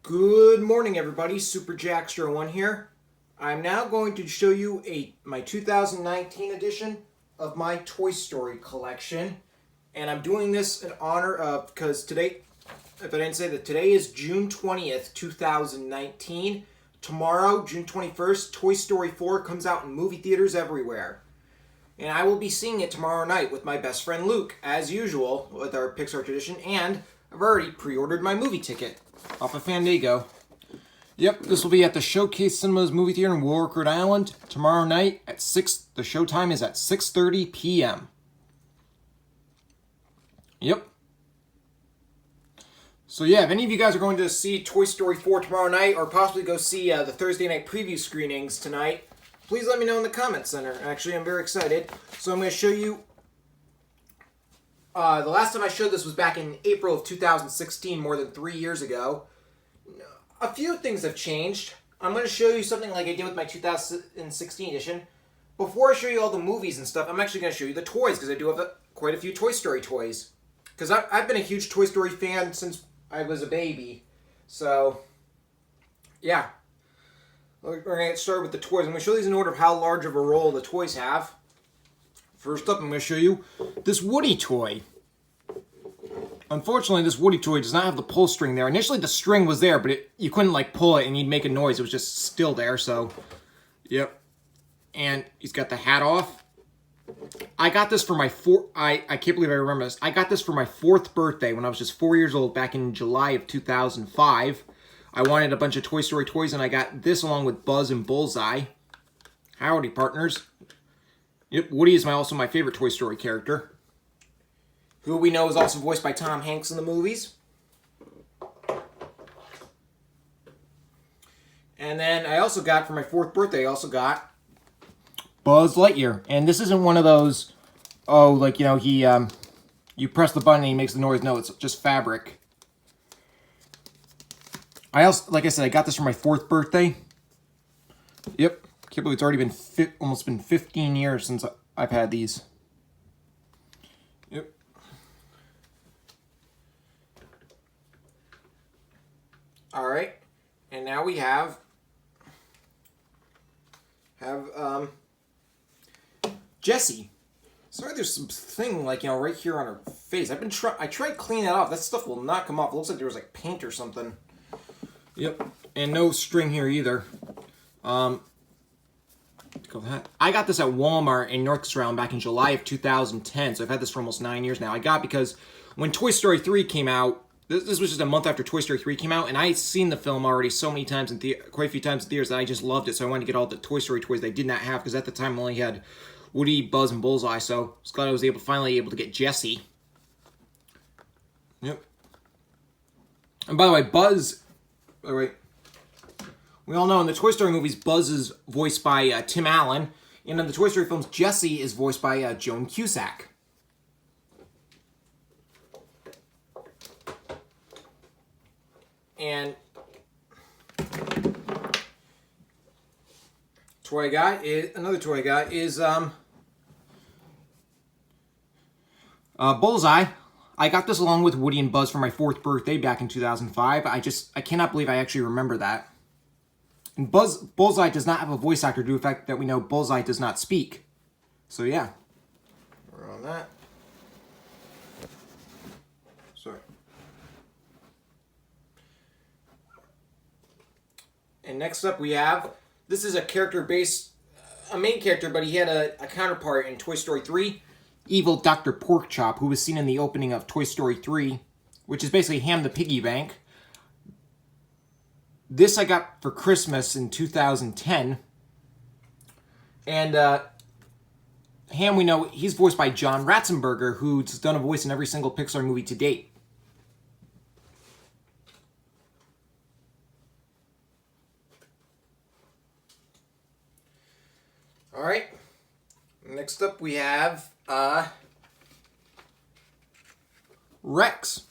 Good morning, everybody. Super Jackster1 here. I'm now going to show you my 2019 edition of my Toy Story collection. And I'm doing this in honor of, because today, if I didn't say that, today is June 20th, 2019. Tomorrow, June 21st, Toy Story 4 comes out in movie theaters everywhere. And I will be seeing it tomorrow night with my best friend Luke, as usual, with our Pixar tradition. And I've already pre-ordered my movie ticket off of Fandango. Yep, this will be at the Showcase Cinemas movie theater in Warwick, Rhode Island tomorrow night at 6. The show time is at 6:30 p.m. Yep. So yeah, if any of you guys are going to see Toy Story 4 tomorrow night, or possibly go see the Thursday night preview screenings tonight, please let me know in the comments center. Actually, I'm very excited. So I'm going to show you. The last time I showed this was back in April of 2016, more than 3 years ago. A few things have changed. I'm going to show you something like I did with my 2016 edition. Before I show you all the movies and stuff, I'm actually going to show you the toys, because I do have quite a few Toy Story toys. Because I've been a huge Toy Story fan since I was a baby. So, yeah. We're going to get started with the toys. I'm going to show these in order of how large of a role the toys have. First up, I'm going to show you this Woody toy. Unfortunately, this Woody toy does not have the pull string there. Initially, the string was there, but you couldn't like pull it and you'd make a noise. It was just still there, so, yep. And he's got the hat off. I got this for my I can't believe I remember this. I got this for my 4th birthday when I was just 4 years old back in July of 2005. I wanted a bunch of Toy Story toys, and I got this along with Buzz and Bullseye. Howdy, partners. Yep, Woody is also my favorite Toy Story character, who we know is also voiced by Tom Hanks in the movies. And then I also got, for my 4th birthday, I also got Buzz Lightyear. And this isn't one of those, oh, like, you know, you press the button and he makes the noise. No, it's just fabric. I also, like I said, I got this for my 4th birthday. Yep. Can't believe it's already been almost been 15 years since I've had these. Yep. All right, and now we have Jessie. Sorry, there's some thing like, you know, right here on her face. I tried cleaning that off. That stuff will not come off. It looks like there was like paint or something. Yep, and no string here either. I got this at Walmart in North Carolina back in July of 2010, so I've had this for almost 9 years now. I got it because when Toy Story 3 came out, this was just a month after Toy Story 3 came out, and I had seen the film already so many times, quite a few times in theaters, that I just loved it, so I wanted to get all the Toy Story toys that I did not have, because at the time I only had Woody, Buzz, and Bullseye, so I was glad I was finally able to get Jessie. Yep. And by the way, Buzz... All right. We all know in the Toy Story movies, Buzz is voiced by Tim Allen, and in the Toy Story films, Jessie is voiced by Joan Cusack. And another toy I got is Bullseye. I got this along with Woody and Buzz for my 4th birthday back in 2005. I cannot believe I actually remember that. And Bullseye does not have a voice actor due to the fact that we know Bullseye does not speak. So yeah. We're on that. Sorry. And next up we have, this is a main character, but he had a counterpart in Toy Story 3. Evil Dr. Porkchop, who was seen in the opening of Toy Story 3, which is basically Ham the Piggy Bank. This I got for Christmas in 2010. And Ham, we know, he's voiced by John Ratzenberger, who's done a voice in every single Pixar movie to date. Alright. Next up we have Rex,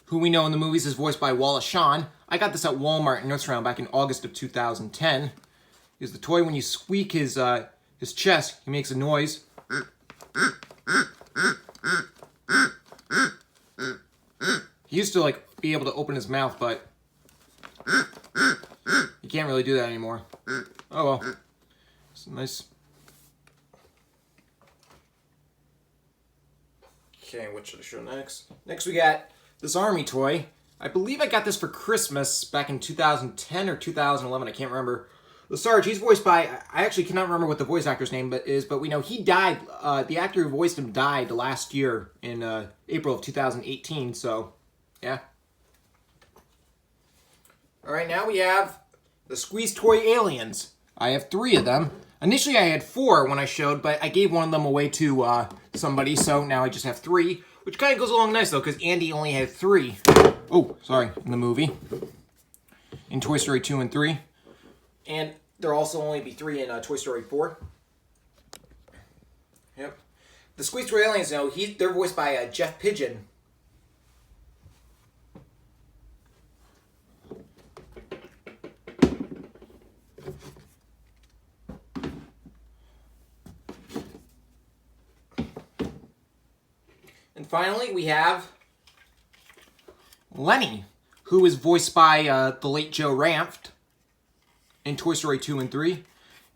who we know in the movies is voiced by Wallace Shawn. I got this at Walmart in North Carolina back in August of 2010. Here's the toy. When you squeak his chest, he makes a noise. He used to like be able to open his mouth, but can't really do that anymore. Oh well. It's nice. Okay, what should I show next? Next we got this army toy. I believe I got this for Christmas back in 2010 or 2011. I can't remember. The Sarge, he's voiced by, I actually cannot remember what the voice actor's name is, but we know he died, the actor who voiced him died last year in April of 2018, so, yeah. Alright, now we have the Squeeze Toy Aliens. I have 3 of them. Initially I had 4 when I showed, but I gave one of them away to somebody, so now I just have 3, which kind of goes along nice though, because Andy only had 3. Oh, sorry, in the movie. In Toy Story 2 and 3. And there'll also only be 3 in Toy Story 4. Yep. The Squeeze Toy Aliens, though, they're voiced by Jeff Pigeon. And finally, we have Lenny, who is voiced by the late Joe Ranft in Toy Story 2 and 3.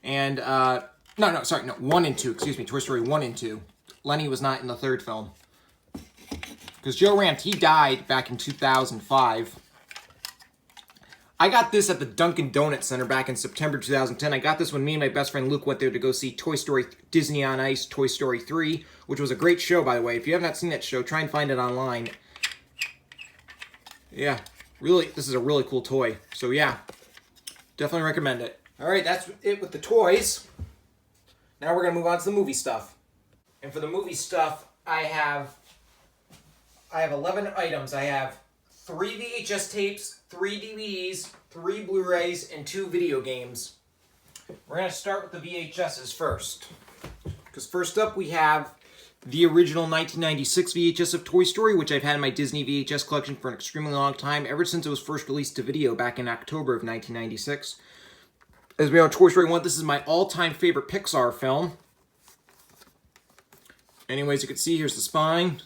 And, 1 and 2, excuse me, Toy Story 1 and 2. Lenny was not in the 3rd film. Because Joe Ranft, he died back in 2005. I got this at the Dunkin' Donuts Center back in September 2010. I got this when me and my best friend Luke went there to go see Toy Story Disney on Ice Toy Story 3, which was a great show, by the way. If you have not seen that show, try and find it online. Yeah, really, this is a really cool toy. So yeah, definitely recommend it. Alright, that's it with the toys. Now we're going to move on to the movie stuff. And for the movie stuff, I have 11 items. I have 3 VHS tapes, 3 DVDs, 3 Blu-rays, and 2 video games. We're going to start with the VHSs first. Because first up we have the original 1996 VHS of Toy Story, which I've had in my Disney VHS collection for an extremely long time, ever since it was first released to video back in October of 1996. As we know, Toy Story 1, this is my all-time favorite Pixar film. Anyways, you can see, here's the spine.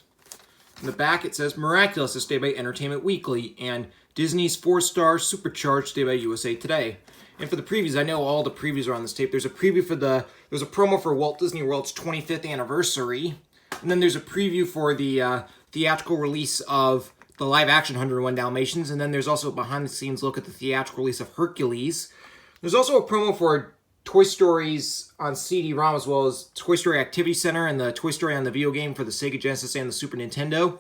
In the back, it says Miraculous, this day by Entertainment Weekly, and Disney's 4-star Supercharged, day by USA Today. And for the previews, I know all the previews are on this tape. There's a preview for there's a promo for Walt Disney World's 25th anniversary. And then there's a preview for the theatrical release of the live-action 101 Dalmatians. And then there's also a behind-the-scenes look at the theatrical release of Hercules. There's also a promo for Toy Stories on CD-ROM, as well as Toy Story Activity Center and the Toy Story on the video game for the Sega Genesis and the Super Nintendo.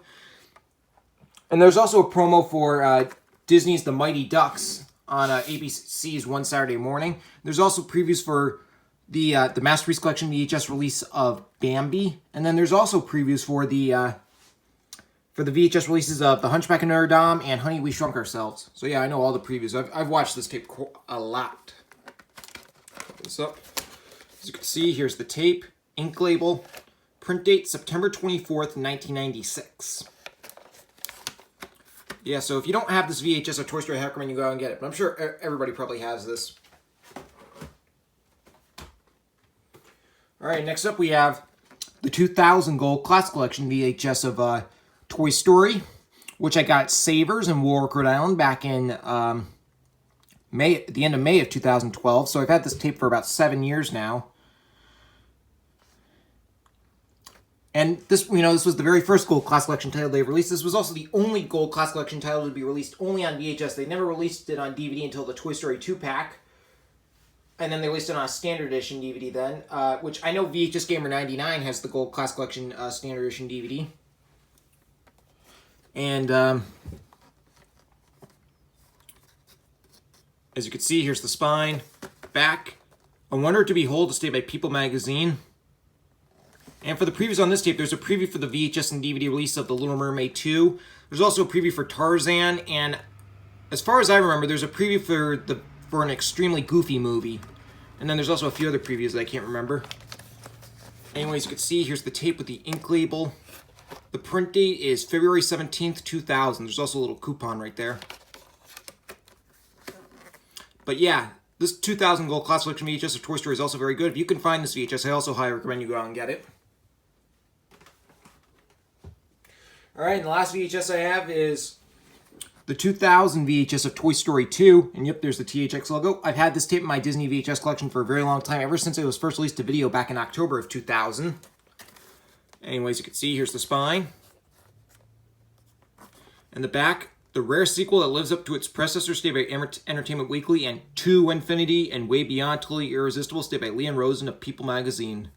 And there's also a promo for Disney's The Mighty Ducks on ABC's One Saturday Morning. There's also previews for the Masterpiece Collection VHS release of Bambi. And then there's also previews for the VHS releases of The Hunchback of Notre Dame and Honey, We Shrunk Ourselves. So yeah, I know all the previews. I've watched this tape a lot. Put this up. As you can see, here's the tape, ink label, print date September 24th, 1996. Yeah, so if you don't have this VHS of Toy Story, I recommend you go out and get it. But I'm sure everybody probably has this. Alright, next up we have the 2000 Gold Classic Collection VHS of Toy Story, which I got at Savers in Warwick, Rhode Island back in the end of May of 2012. So I've had this tape for about 7 years now. And this, this was the very first Gold Classic Collection title they released. This was also the only Gold Classic Collection title to be released only on VHS. They never released it on DVD until the Toy Story 2-pack. And then they released it on a standard edition DVD then, which I know VHS Gamer 99 has the Gold Classic Collection standard edition DVD. And as you can see, here's the spine, back. A Wonder to Behold, this day by People Magazine. And for the previews on this tape, there's a preview for the VHS and DVD release of The Little Mermaid 2. There's also a preview for Tarzan, and as far as I remember, there's a preview for an extremely goofy movie. And then there's also a few other previews that I can't remember. Anyways, you can see, here's the tape with the ink label. The print date is February 17th, 2000. There's also a little coupon right there. But yeah, this 2000 Gold Classic Collection VHS of Toy Story is also very good. If you can find this VHS, I also highly recommend you go out and get it. Alright, and the last VHS I have is the 2000 VHS of Toy Story 2, and yep, there's the THX logo. I've had this tape in my Disney VHS collection for a very long time, ever since it was first released to video back in October of 2000. Anyways, you can see, here's the spine. And the back, the rare sequel that lives up to its predecessor, stayed by Entertainment Weekly, and To Infinity and Way Beyond, Totally Irresistible, stayed by Leon Rosen of People magazine.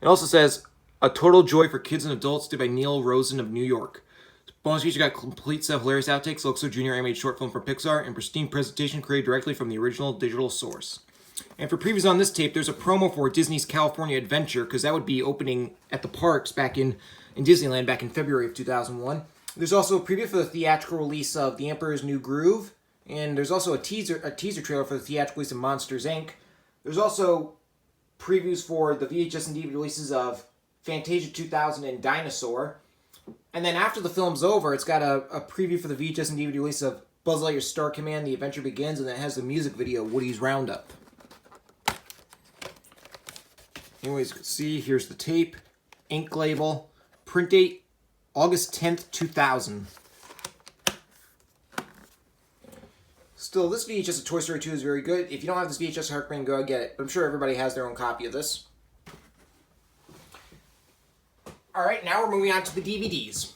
It also says, A Total Joy for Kids and Adults, stayed by Neil Rosen of New York. Bonus feature got complete set of hilarious outtakes, Luxo Jr. animated short film from Pixar, and pristine presentation created directly from the original digital source. And for previews on this tape, there's a promo for Disney's California Adventure, because that would be opening at the parks back in Disneyland back in February of 2001. There's also a preview for the theatrical release of The Emperor's New Groove, and there's also a teaser trailer for the theatrical release of Monsters, Inc. There's also previews for the VHS and DVD releases of Fantasia 2000 and Dinosaur. And then after the film's over, it's got a preview for the VHS and DVD release of Buzz Lightyear's Star Command, The Adventure Begins, and then it has the music video, Woody's Roundup. Anyways, you can see, here's the tape, ink label, print date, August 10th, 2000. Still, this VHS of Toy Story 2 is very good. If you don't have this VHS, Harkman, go get it. But I'm sure everybody has their own copy of this. Alright, now we're moving on to the DVDs.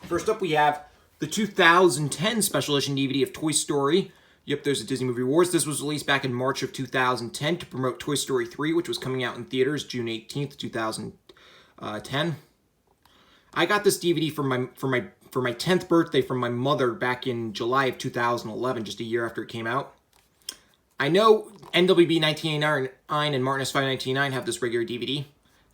First up, we have the 2010 Special Edition DVD of Toy Story. Yep, there's a Disney Movie Awards. This was released back in March of 2010 to promote Toy Story 3, which was coming out in theaters June 18th, 2010. I got this DVD for my 10th birthday from my mother back in July of 2011, just a year after it came out. I know NWB 1989 and Martin S. 599 have this regular DVD.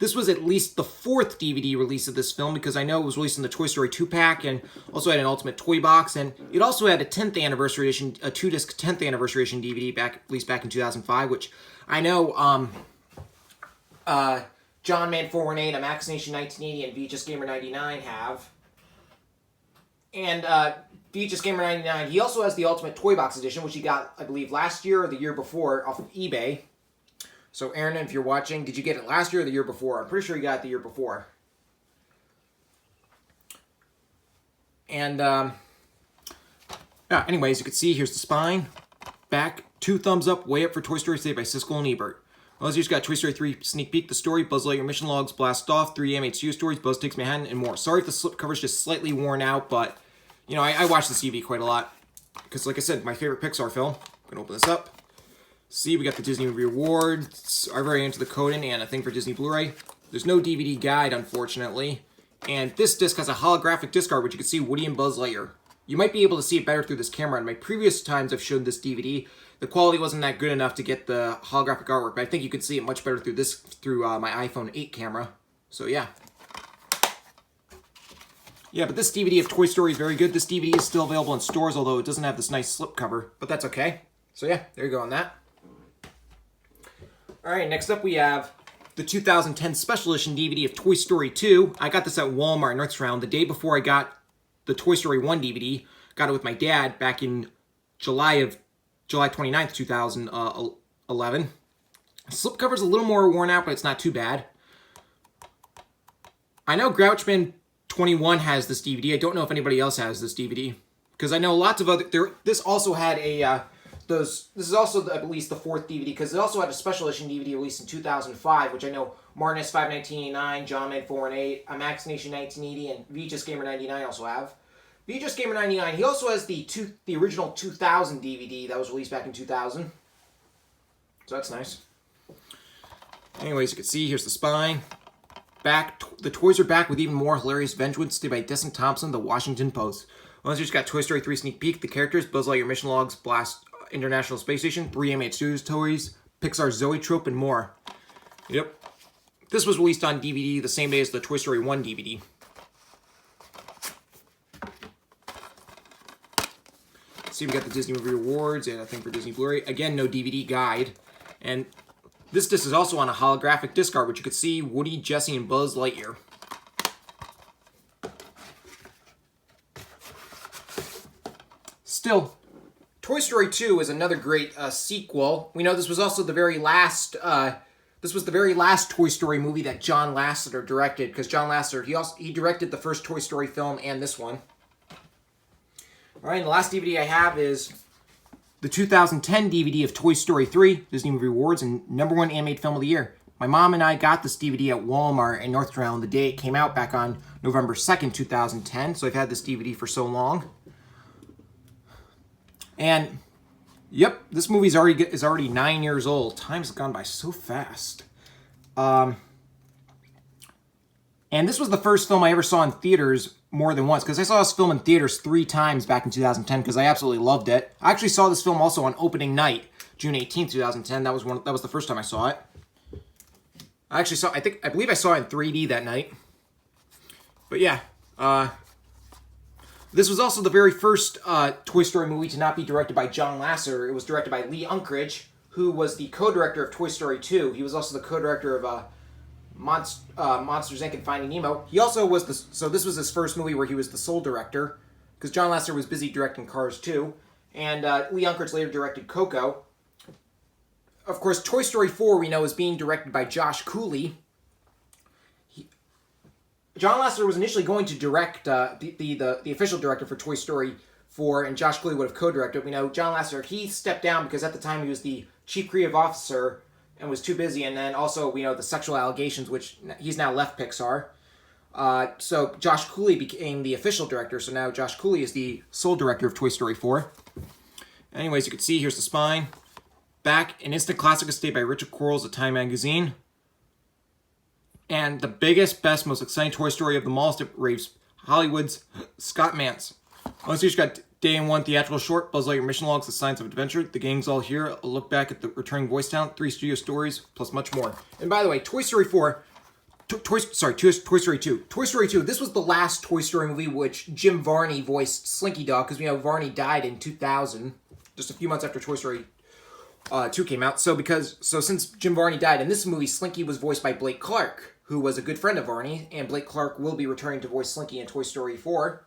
This was at least the 4th DVD release of this film, because I know it was released in the Toy Story 2-pack and also had an Ultimate Toy Box, and it also had a 10th anniversary edition, a 2-disc 10th anniversary edition DVD released back in 2005, which I know John Man 418, a Max Nation 1980, and VHS Gamer 99 have. And VHS Gamer 99, he also has the Ultimate Toy Box edition, which he got, I believe, last year or the year before off of eBay. So, Aaron, if you're watching, did you get it last year or the year before? I'm pretty sure you got it the year before. And, yeah, anyways, you can see, here's the spine. Back, 2 thumbs up, way up for Toy Story, saved by Siskel and Ebert. Well, as you just got Toy Story 3 Sneak Peek, The Story, Buzz Lightyear Mission Logs, Blast Off, 3 animated studio stories, Buzz Takes Manhattan, and more. Sorry if the slipcover's just slightly worn out, but, you know, I watch this TV quite a lot. Because, like I said, my favorite Pixar film. I'm going to open this up. See, we got the Disney Movie Awards, our very Into the Coding, and a thing for Disney Blu-ray. There's no DVD guide, unfortunately. And this disc has a holographic disc art, which you can see Woody and Buzz Lightyear. You might be able to see it better through this camera. In my previous times I've shown this DVD, the quality wasn't that good enough to get the holographic artwork, but I think you can see it much better through my iPhone 8 camera. So yeah. Yeah, but this DVD of Toy Story is very good. This DVD is still available in stores, although it doesn't have this nice slipcover, but that's okay. So yeah, there you go on that. Alright, next up we have the 2010 Special Edition DVD of Toy Story 2. I got this at Walmart Nordstrom the day before I got the Toy Story 1 DVD. Got it with my dad back in July 29th, 2011. Slipcover's a little more worn out, but it's not too bad. I know Grouchman 21 has this DVD. I don't know if anybody else has this DVD. Because I know lots of other... This also had a... This is also, at least, the 4th DVD, because it also had a Special Edition DVD released in 2005, which I know Martin S. 5 1989, John Man 418, a Max Nation 1980, and VHS Gamer 99 also have. VHS Gamer 99, he also has the original 2000 DVD that was released back in 2000. So that's nice. Anyways, you can see, here's the spine. Back, the toys are back with even more hilarious vengeance by Desson Thompson, The Washington Post. Well, you just got Toy Story 3 Sneak Peek, the characters, Buzz Lightyear Mission Logs, Blast International Space Station, 3 animated studios toys, Pixar's Zoetrope, and more. Yep. This was released on DVD the same day as the Toy Story 1 DVD. See, we got the Disney Movie Awards and a thing for Disney Blu-ray. Again, no DVD guide. And this disc is also on a holographic disc art, which you could see Woody, Jessie, and Buzz Lightyear. Still, Toy Story 2 is another great sequel. We know this was also the very last. This was the very last Toy Story movie that John Lasseter directed, because John Lasseter he directed the first Toy Story film and this one. All right, and the last DVD I have is the 2010 DVD of Toy Story 3, Disney Movie Awards, and #1 animated film of the year. My mom and I got this DVD at Walmart in North Carolina the day it came out back on November 2nd, 2010. So I've had this DVD for so long. And yep, this movie is already 9 years old. Time's gone by so fast. And this was the first film I ever saw in theaters more than once, because I saw this film in theaters 3 times back in 2010 because I absolutely loved it. I actually saw this film also on opening night, June 18th, 2010. That was the first time I saw it. I believe I saw it in 3D that night. But yeah, this was also the very first Toy Story movie to not be directed by John Lasseter. It was directed by Lee Unkrich, who was the co-director of Toy Story 2. He was also the co-director of Monsters, Inc. and Finding Nemo. He also was so this was his first movie where he was the sole director, because John Lasseter was busy directing Cars 2, and Lee Unkrich later directed Coco. Of course, Toy Story 4 we know is being directed by Josh Cooley. John Lasseter was initially going to direct the official director for Toy Story 4, and Josh Cooley would have co-directed. We know John Lasseter, he stepped down because at the time he was the chief creative officer and was too busy, and then also we know the sexual allegations, which he's now left Pixar. So Josh Cooley became the official director, so now Josh Cooley is the sole director of Toy Story 4. Anyways, you can see here's the spine. Back, an instant classic estate by Richard Quarles of Time magazine. And the biggest, best, most exciting Toy Story of them all raves Hollywood's Scott Mantz. Once you've got Day and 1 theatrical short, Buzz Lightyear Mission Logs, The Science of Adventure, The Gang's All Here, a look back at the returning voice talent, 3 studio stories, plus much more. And by the way, Toy Story 4, Toy Story 2. Toy Story 2, this was the last Toy Story movie which Jim Varney voiced Slinky Dog, because we know Varney died in 2000, just a few months after Toy Story 2 came out. So since Jim Varney died in this movie, Slinky was voiced by Blake Clark, who was a good friend of Varney, and Blake Clark will be returning to voice Slinky in Toy Story 4.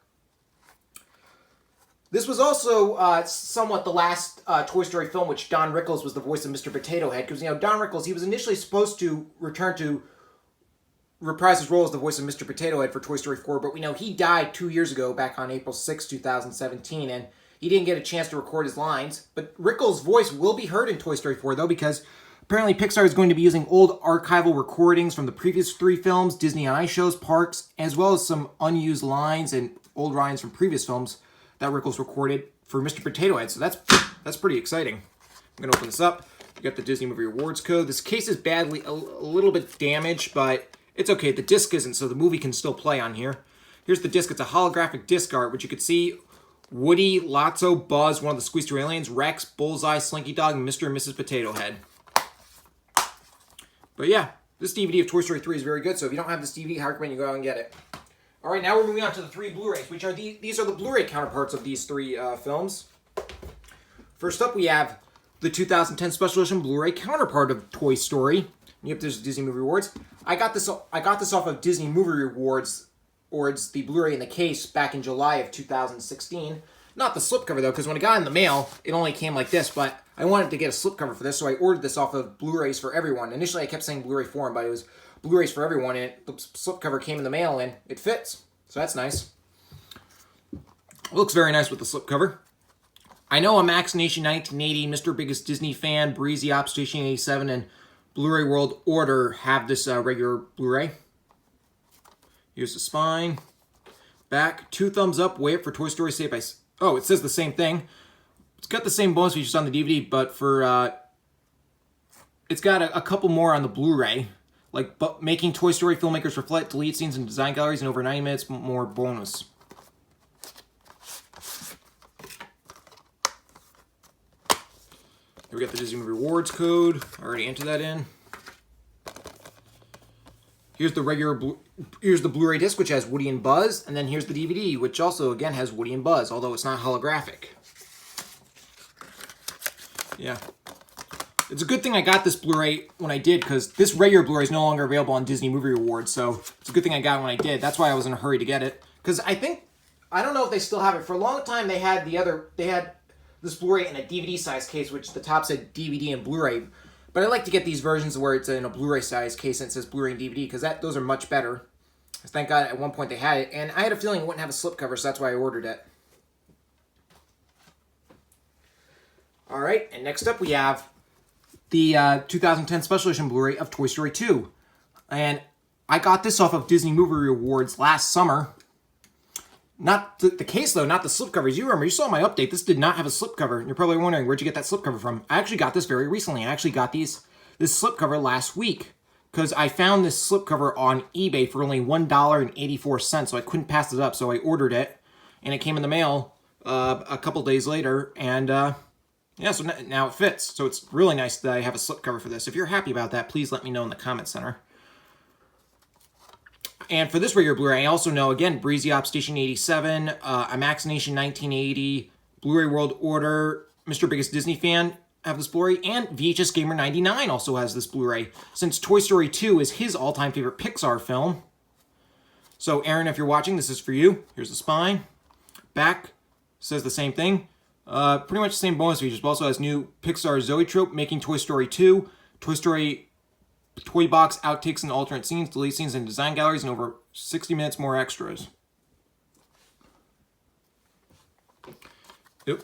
This was also somewhat the last Toy Story film which Don Rickles was the voice of Mr. Potato Head, because, you know, Don Rickles, he was initially supposed to return to reprise his role as the voice of Mr. Potato Head for Toy Story 4, but we know he died 2 years ago, back on April 6, 2017, and he didn't get a chance to record his lines. But Rickles' voice will be heard in Toy Story 4, though, because apparently Pixar is going to be using old archival recordings from the previous 3 films, Disney on Ice shows, parks, as well as some unused lines and old lines from previous films that Rickles recorded for Mr. Potato Head. So that's pretty exciting. I'm going to open this up. We got the Disney Movie Awards code. This case is badly, a little bit damaged, but it's okay. The disc isn't, so the movie can still play on here. Here's the disc. It's a holographic disc art, which you could see Woody, Lotso, Buzz, one of the Squeeze aliens, Rex, Bullseye, Slinky Dog, and Mr. and Mrs. Potato Head. But yeah, this DVD of Toy Story 3 is very good, so if you don't have this DVD, I recommend you go out and get it. All right, now we're moving on to the 3 Blu-rays, which are these are the Blu-ray counterparts of these 3 films. First up, we have the 2010 Special Edition Blu-ray counterpart of Toy Story. Yep, there's Disney Movie Awards. I got this off of Disney Movie Awards, or it's the Blu-ray in the case, back in July of 2016. Not the slipcover, though, because when it got in the mail, it only came like this, but I wanted to get a slipcover for this, so I ordered this off of Blu-rays for Everyone. Initially, I kept saying Blu-ray Forum, but it was Blu-rays for Everyone, and the slipcover came in the mail, and it fits. So that's nice. It looks very nice with the slipcover. I know a Max Nation 1980, Mr. Biggest Disney Fan, Breezy Op Station 87, and Blu-ray World Order have this regular Blu-ray. Here's the spine. Back, 2 thumbs up, way up for Toy Story Saved by... Oh, it says the same thing. It's got the same bonus features on the DVD, but for... it's got a couple more on the Blu-ray. Like making Toy Story filmmakers reflect, delete scenes in design galleries, and over 90 minutes more bonus. Here we got the Disney Movie Awards code. I already entered that in. Here's the here's the Blu-ray disc, which has Woody and Buzz, and then here's the DVD, which also again has Woody and Buzz, although it's not holographic. Yeah. It's a good thing I got this Blu-ray when I did, because this regular Blu-ray is no longer available on Disney Movie Awards, so it's a good thing I got it when I did. That's why I was in a hurry to get it. Because I don't know if they still have it. For a long time, they had this Blu-ray in a DVD size case, which the top said DVD and Blu-ray. But I like to get these versions where it's in a Blu-ray size case and it says Blu-ray and DVD, because those are much better. Thank God at one point they had it, and I had a feeling it wouldn't have a slipcover, so that's why I ordered it. All right, and next up we have the 2010 Special Edition Blu-ray of Toy Story 2. And I got this off of Disney Movie Rewards last summer. Not the case, though, not the slipcovers. You remember, you saw my update. This did not have a slipcover. And you're probably wondering, where'd you get that slipcover from? I actually got this very recently. I actually got this slipcover last week because I found this slipcover on eBay for only $1.84, so I couldn't pass it up. So I ordered it, and it came in the mail a couple days later, and yeah, so now it fits. So it's really nice that I have a slipcover for this. If you're happy about that, please let me know in the comment center. And for this regular Blu-ray, I also know, again, Breezy Op Station 87, Imaxination 1980, Blu-ray World Order, Mr. Biggest Disney Fan have this Blu-ray, and VHS Gamer 99 also has this Blu-ray, since Toy Story 2 is his all-time favorite Pixar film. So, Aaron, if you're watching, this is for you. Here's the spine. Back says the same thing. Pretty much the same bonus features, but also has new Pixar Zoetrope, Making Toy Story 2, Toy Story Toy Box, outtakes and alternate scenes, delete scenes and design galleries, and over 60 minutes more extras. Yep.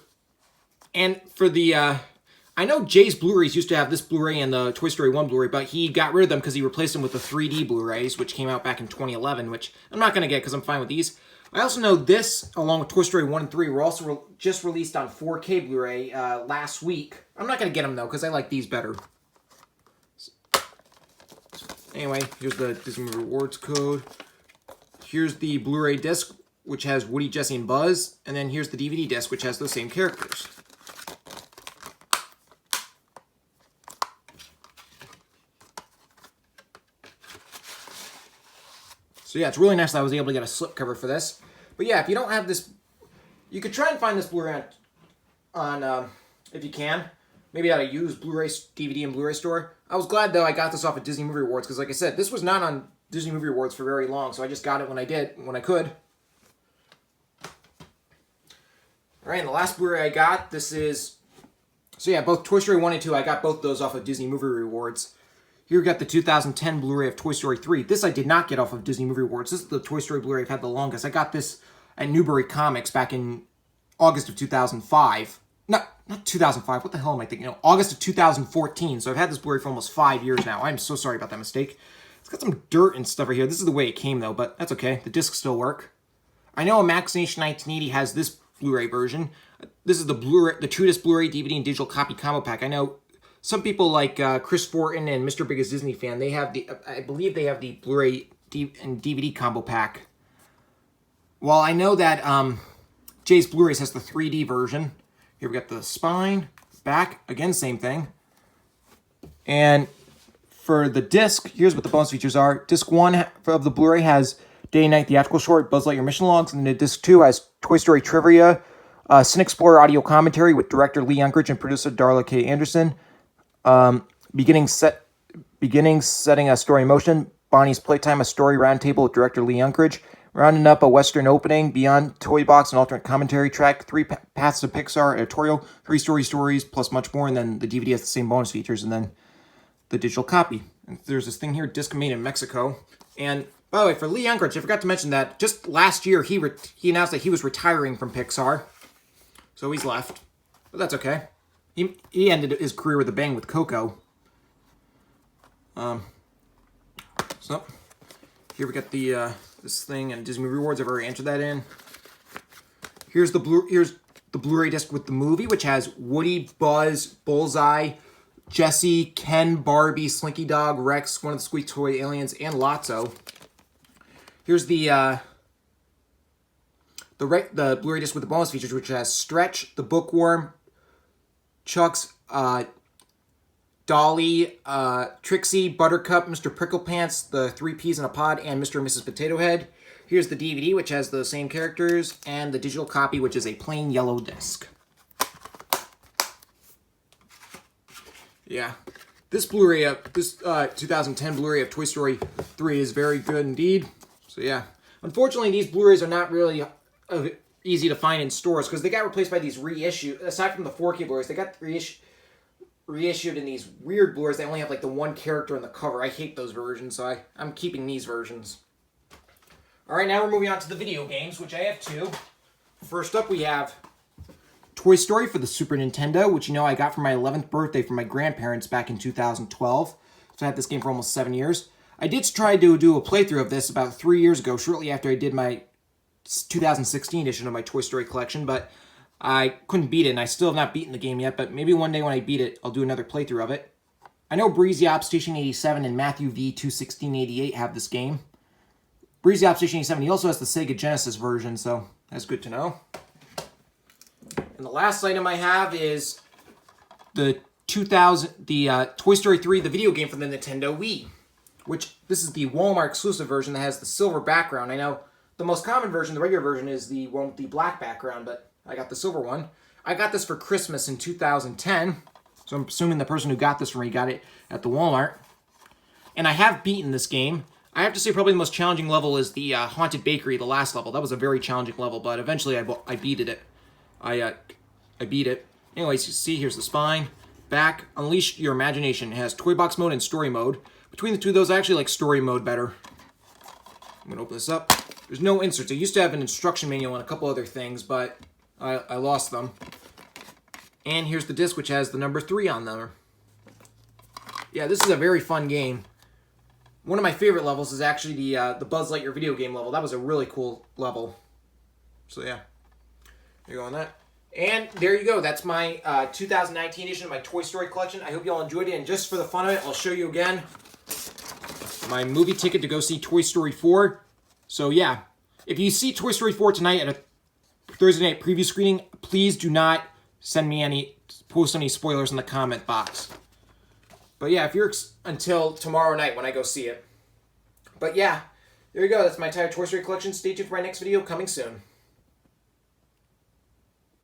And for the, I know Jay's Blu-rays used to have this Blu-ray and the Toy Story 1 Blu-ray, but he got rid of them because he replaced them with the 3D Blu-rays, which came out back in 2011, which I'm not going to get because I'm fine with these. I also know this, along with Toy Story 1 and 3, were also just released on 4K Blu-ray last week. I'm not going to get them, though, because I like these better. Anyway, here's the Disney Movie Rewards code. Here's the Blu-ray disc, which has Woody, Jesse, and Buzz. And then here's the DVD disc, which has those same characters. So yeah, it's really nice that I was able to get a slipcover for this. But yeah, if you don't have this, you could try and find this Blu-ray on if you can. Maybe at a used Blu-ray, DVD, and Blu-ray store. I was glad, though, I got this off of Disney Movie Rewards, because like I said, this was not on Disney Movie Rewards for very long, so I just got it when I could. Alright, and the last Blu-ray I got, this is... So yeah, both Toy Story 1 and 2, I got both those off of Disney Movie Rewards. Here we got the 2010 Blu-ray of Toy Story 3. This I did not get off of Disney Movie Rewards. This is the Toy Story Blu-ray I've had the longest. I got this at Newbury Comics back in August of 2005. Not 2005. What the hell am I thinking? No, August of 2014. So I've had this Blu-ray for almost 5 years now. I'm so sorry about that mistake. It's got some dirt and stuff right here. This is the way it came, though, but that's okay. The discs still work. I know Imaxination 1980 has this Blu-ray version. This is the Blu-ray, the 2-disc Blu-ray, DVD, and digital copy combo pack. I know some people like Chris Fortin and Mr. Biggest Disney Fan, they have the, I believe they have the Blu-ray and DVD combo pack. Well, I know that Jay's Blu-rays has the 3D version. Here we got the spine, back, again, same thing. And for the disc, here's what the bonus features are. Disc 1 of the Blu-ray has Day and Night Theatrical Short, Buzz Lightyear Mission Logs, and then Disc 2 has Toy Story Trivia, Cine Explorer Audio Commentary with director Lee Unkrich and producer Darla K. Anderson. Beginning setting a story in motion, Bonnie's Playtime, a story roundtable with director Lee Unkrich. Rounding up a Western opening, Beyond Toy Box, an alternate commentary track, 3 Paths to Pixar editorial, 3 stories, plus much more, and then the DVD has the same bonus features, and then the digital copy. And there's this thing here, disc made in Mexico. And by the way, for Lee Unkrich, I forgot to mention that just last year he announced that he was retiring from Pixar, so he's left. But that's okay. He ended his career with a bang with Coco. So here we got the this thing and Disney Rewards. I've already entered that in. Here's the Blu-ray disc with the movie, which has Woody, Buzz, Bullseye, Jesse, Ken, Barbie, Slinky Dog, Rex, one of the Squeak Toy aliens, and Lotso. Here's the Blu-ray disc with the bonus features, which has Stretch, the Bookworm, Chuck's, Dolly, Trixie, Buttercup, Mr. Pricklepants, the 3 Peas in a Pod, and Mr. and Mrs. Potato Head. Here's the DVD, which has the same characters, and the digital copy, which is a plain yellow disc. Yeah, this Blu-ray, this 2010 Blu-ray of Toy Story 3 is very good indeed. So yeah, unfortunately, these Blu-rays are not really easy to find in stores because they got replaced by these reissued. Aside from the 4K Blu-rays, they got reissued in these weird Blu-rays. They only have like the one character in the cover. I hate those versions, so I'm keeping these versions. All right, now we're moving on to the video games, which I have 2. First up, we have Toy Story for the Super Nintendo, which I got for my 11th birthday from my grandparents back in 2012. So I had this game for almost 7 years. I did try to do a playthrough of this about 3 years ago, shortly after I did my 2016 edition of my Toy Story collection, but I couldn't beat it, and I still have not beaten the game yet, but maybe one day when I beat it, I'll do another playthrough of it. I know Breezy Op Station 87 and Matthew V 21688 have this game. Breezy Op Station 87, he also has the Sega Genesis version, so that's good to know. And the last item I have is the Toy Story 3, the video game for the Nintendo Wii, which this is the Walmart exclusive version that has the silver background. I know the most common version, the regular version, is the one with the black background, but I got the silver one. I got this for Christmas in 2010, so I'm assuming the person who got this for me got it at the Walmart. And I have beaten this game. I have to say probably the most challenging level is the Haunted Bakery, the last level. That was a very challenging level, but eventually I beat it. I beat it. Anyways, you see, here's the spine. Back, unleash your imagination. It has toy box mode and story mode. Between the two of those, I actually like story mode better. I'm going to open this up. There's no inserts. I used to have an instruction manual and a couple other things, but I lost them. And here's the disc, which has the number 3 on there. Yeah, this is a very fun game. One of my favorite levels is actually the Buzz Lightyear video game level. That was a really cool level. So yeah, there you go on that. And there you go. That's my 2019 edition of my Toy Story collection. I hope you all enjoyed it. And just for the fun of it, I'll show you again my movie ticket to go see Toy Story 4. So yeah, if you see Toy Story 4 tonight at a Thursday night preview screening, please do not post any spoilers in the comment box. But yeah, if you're until tomorrow night when I go see it. But yeah, there you go. That's my entire Toy Story collection. Stay tuned for my next video coming soon.